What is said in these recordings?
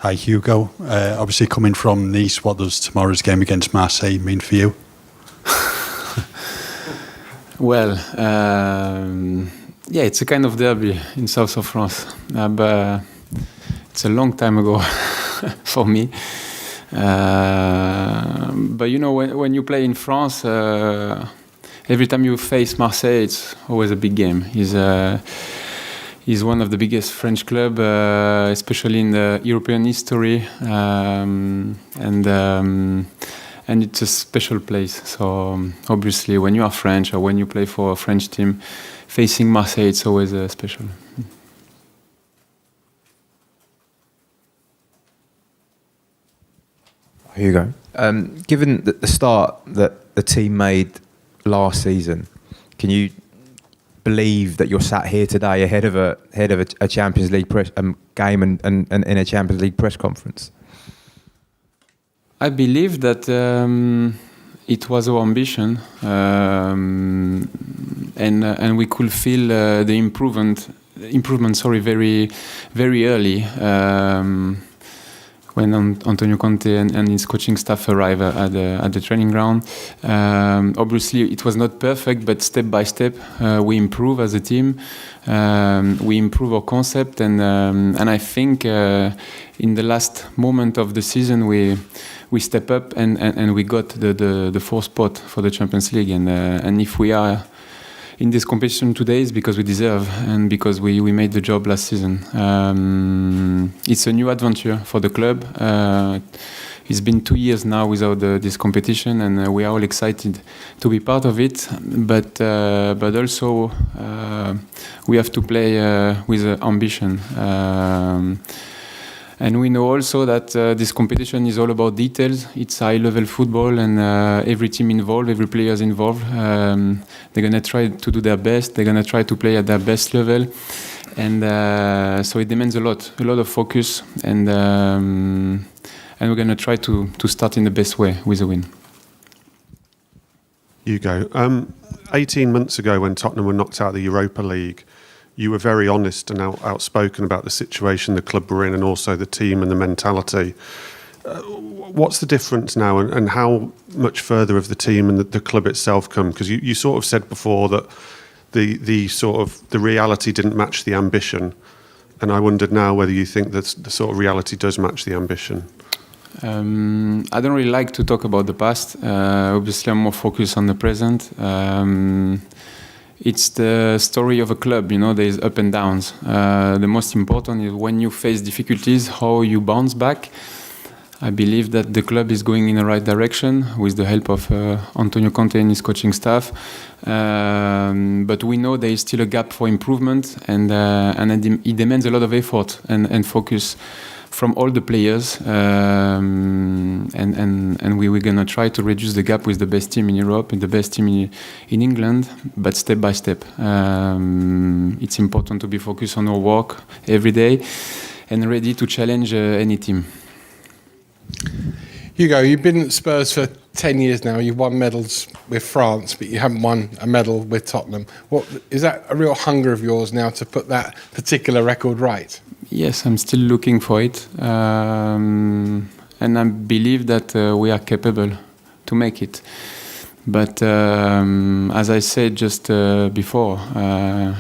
Hi Hugo. Obviously coming from Nice, what does tomorrow's game against Marseille mean for you? Well, it's a kind of derby in south of France, but it's a long time ago for me. But you know, when you play in France, every time you face Marseille, it's always a big game. He's one of the biggest French clubs, especially in the European history, and it's a special place. So obviously, when you are French or when you play for a French team, facing Marseille, it's always special. Hugo, given the start that the team made last season, can you believe that you're sat here today ahead of a Champions League game and in a Champions League press conference? I believe that it was our ambition, and we could feel the improvement. Very, very early when Antonio Conte and his coaching staff arrived at the training ground. Obviously, it was not perfect, but step by step, we improve as a team. We improve our concept, and I think in the last moment of the season, we step up and we got the fourth spot for the Champions League. And if we are in this competition today, it's because we deserve and because we made the job last season. It's a new adventure for the club. It's been 2 years now without this competition, and we are all excited to be part of it. But also we have to play with ambition. And we know also that this competition is all about details. It's high-level football, and every team involved, every player is involved. They're going to try to do their best. They're going to try to play at their best level. And so it demands a lot of focus. And we're going to try to start in the best way with a win. Hugo, 18 months ago when Tottenham were knocked out of the Europa League, you were very honest and outspoken about the situation the club were in and also the team and the mentality. What's the difference now, and how much further have the team and the club itself come? Because you sort of said before that the reality didn't match the ambition, and I wondered now whether you think that the sort of reality does match the ambition. I don't really like to talk about the past. Obviously, I'm more focused on the present. It's the story of a club, you know, there's up and downs. The most important is when you face difficulties, how you bounce back. I believe that the club is going in the right direction with the help of Antonio Conte and his coaching staff. But we know there is still a gap for improvement, and it demands a lot of effort and focus from all the players, and we're gonna try to reduce the gap with the best team in Europe and the best team in England, but step by step. It's important to be focused on our work every day and ready to challenge any team. Hugo, you've been at Spurs for 10 years now. You've won medals with France, but you haven't won a medal with Tottenham. Is that a real hunger of yours now to put that particular record right? Yes, I'm still looking for it, and I believe that we are capable to make it. But as I said just before,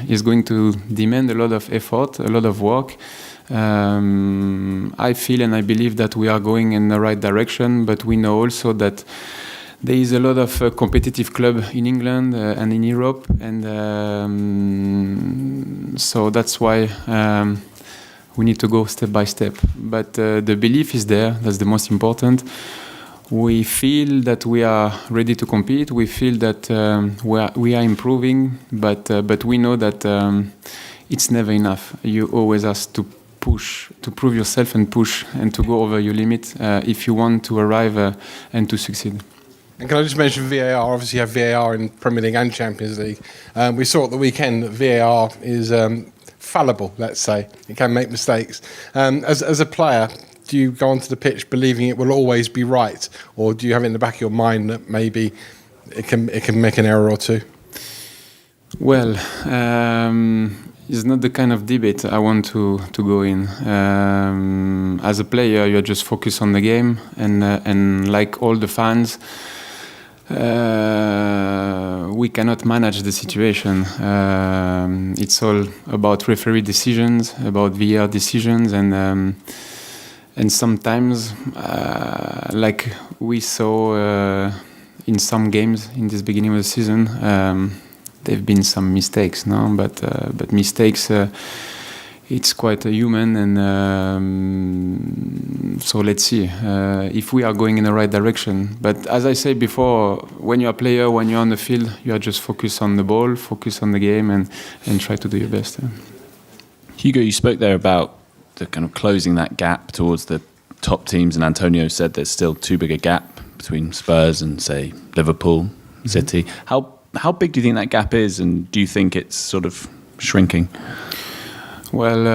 it's going to demand a lot of effort, a lot of work. I feel and I believe that we are going in the right direction, but we know also that there is a lot of competitive club in England and in Europe, and so that's why we need to go step by step. But the belief is there. That's the most important. We feel that we are ready to compete. We feel that we are improving, but we know that it's never enough. You always have to push, to prove yourself and push and to go over your limit if you want to arrive and to succeed. And can I just mention VAR? Obviously, you have VAR in Premier League and Champions League. We saw at the weekend that VAR is fallible, let's say. It can make mistakes. As a player, do you go onto the pitch believing it will always be right, or do you have it in the back of your mind that maybe it can make an error or two? Well, is not the kind of debate I want to go in. As a player, you're just focused on the game, and like all the fans, we cannot manage the situation. It's all about referee decisions, about VAR decisions, and sometimes, like we saw in some games in this beginning of the season, there've been some mistakes, no? But mistakes, it's quite a human, and so let's see if we are going in the right direction. But as I said before, when you're a player, when you're on the field, you are just focused on the ball, focus on the game, and try to do your best. Hugo, you spoke there about the kind of closing that gap towards the top teams, and Antonio said there's still too big a gap between Spurs and, say, Liverpool, City. How big do you think that gap is, and do you think it's sort of shrinking? Well,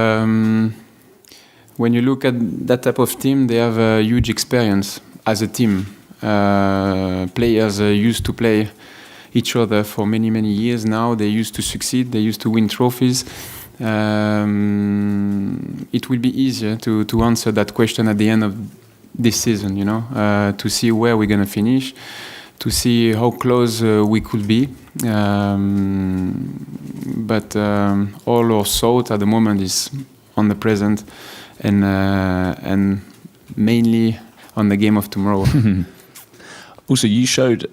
when you look at that type of team, they have a huge experience as a team. Players used to play each other for many, many years now. They used to succeed. They used to win trophies. It will be easier to answer that question at the end of this season, to see where we're going to finish, to see how close we could be. But all our thought at the moment is on the present, and mainly on the game of tomorrow. Also, you showed,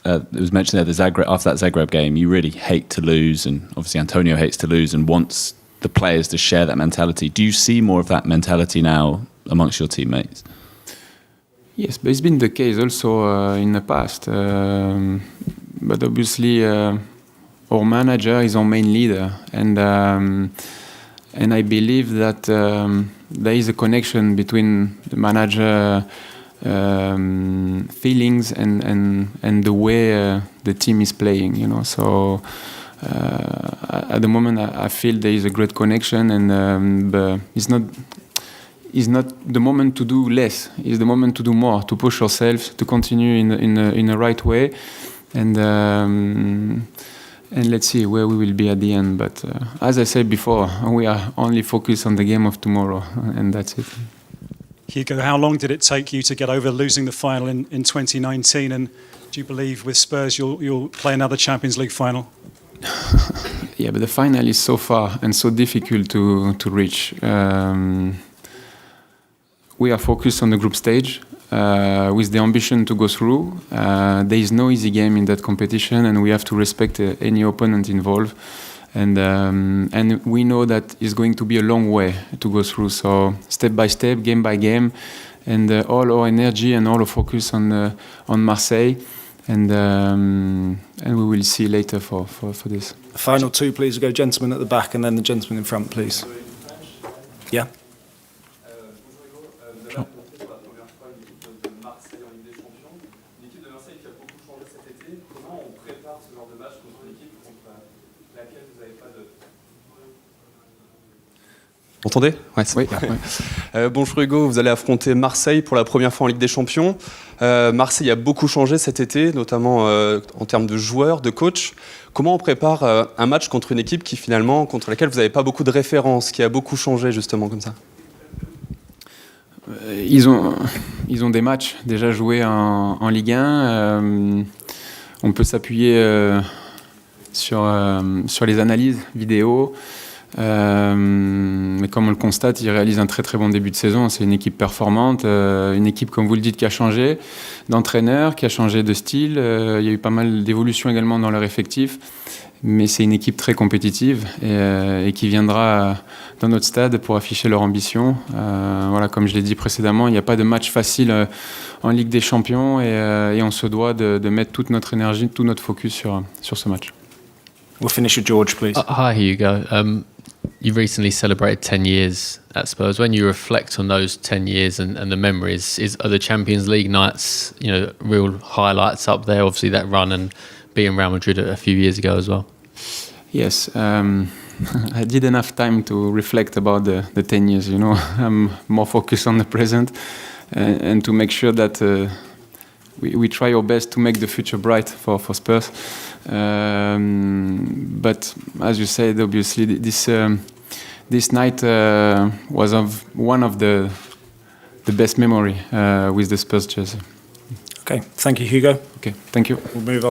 it was mentioned there, after that Zagreb game, you really hate to lose, and obviously Antonio hates to lose and wants the players to share that mentality. Do you see more of that mentality now amongst your teammates? Yes, but it's been the case also in the past. But obviously, our manager is our main leader, and I believe that there is a connection between the manager feelings and the way the team is playing. So at the moment, I feel there is a great connection, and but it's not the moment to do less. It's the moment to do more, to push ourselves, to continue in the right way, and let's see where we will be at the end. But as I said before, we are only focused on the game of tomorrow, and that's it. Hugo, how long did it take you to get over losing the final in 2019? And do you believe with Spurs you'll play another Champions League final? Yeah, but the final is so far and so difficult to reach. We are focused on the group stage with the ambition to go through. There is no easy game in that competition, and we have to respect any opponent involved. And we know that it's going to be a long way to go through. So step by step, game by game, and all our energy and all our focus on Marseille. And we will see later for this. Final two, please. We'll go gentleman at the back and then the gentleman in front, please. Yeah. Vous m'entendez? Ouais, Oui. Bonjour Hugo, vous allez affronter Marseille pour la première fois en Ligue des Champions. Marseille a beaucoup changé cet été, notamment en termes de joueurs, de coach. Comment on prépare un match contre une équipe contre laquelle vous n'avez pas beaucoup de références, qui a beaucoup changé justement comme ça? Ils ont des matchs déjà joués en Ligue 1. On peut s'appuyer sur les analyses vidéo. Mais comme on le constate, ils réalisent un très très bon début de saison. C'est une équipe performante, une équipe, comme vous le dites, qui a changé d'entraîneur, qui a changé de style. Il y a eu pas mal d'évolutions également dans leur effectif, mais c'est une équipe très compétitive et qui viendra dans notre stade pour afficher leur ambition. Voilà, comme je l'ai dit précédemment, il n'y a pas de match facile en Ligue des Champions, et on se doit de mettre toute notre énergie, tout notre focus sur ce match. We'll finish with George, please. Hi, Hugo. You recently celebrated 10 years at Spurs. When you reflect on those 10 years and the memories, are the Champions League nights, real highlights up there? Obviously, that run and being Real Madrid a few years ago as well. Yes, I didn't have time to reflect about the 10 years. I'm more focused on the present and to make sure that we try our best to make the future bright for Spurs. But as you said, obviously this night was one of the best memory with the Spurs jersey. Okay, thank you, Hugo. Okay, thank you. We'll move on.